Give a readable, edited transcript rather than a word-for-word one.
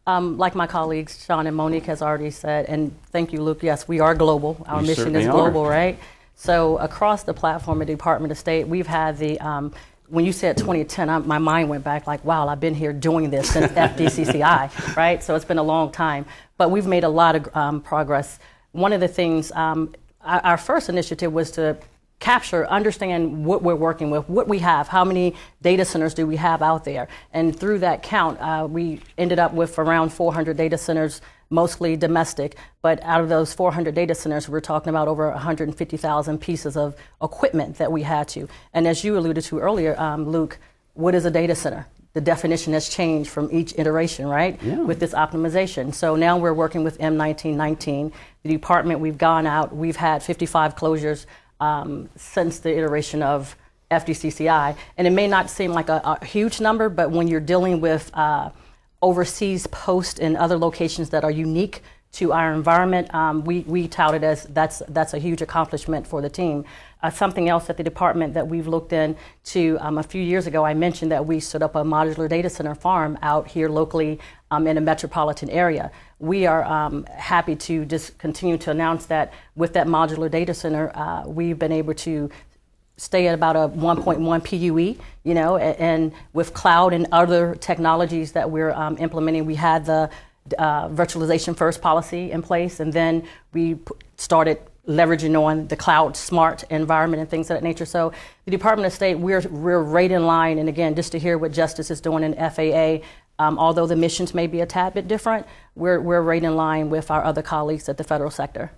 Like my colleagues, Sean and Monique has already said, and thank you, Luke, yes, we are global. Our We mission is certainly global, are. right? So across the platform at Department of State, we've had the, when you said 2010, my mind went back like, wow, I've been here doing this since FDCCI, right? So it's been a long time. But we've made a lot of progress. One of the things, our first initiative was to capture, understand what we're working with, what we have, how many data centers do we have out there. And through that count, we ended up with around 400 data centers, mostly domestic. But out of those 400 data centers, we're talking about over 150,000 pieces of equipment that we had to. And as you alluded to earlier, Luke, what is a data center? The definition has changed from each iteration, right? Yeah. With this optimization. So now we're working with M1919. The department, we've gone out, we've had 55 closures since the iteration of FDCCI. And it may not seem like a huge number, but when you're dealing with overseas posts and other locations that are unique to our environment, we tout it as that's a huge accomplishment for the team. Something else at the department that we've looked into a few years ago, I mentioned that we stood up a modular data center farm out here locally in a metropolitan area. We are happy to just continue to announce that with that modular data center, we've been able to stay at about a 1.1 PUE, you know, and with cloud and other technologies that we're implementing, we had the virtualization first policy in place, and then we started leveraging on the cloud smart environment and things of that nature. So the Department of State, we're right in line, and again, just to hear what Justice is doing in FAA, although the missions may be a tad bit different, we're right in line with our other colleagues at the federal sector.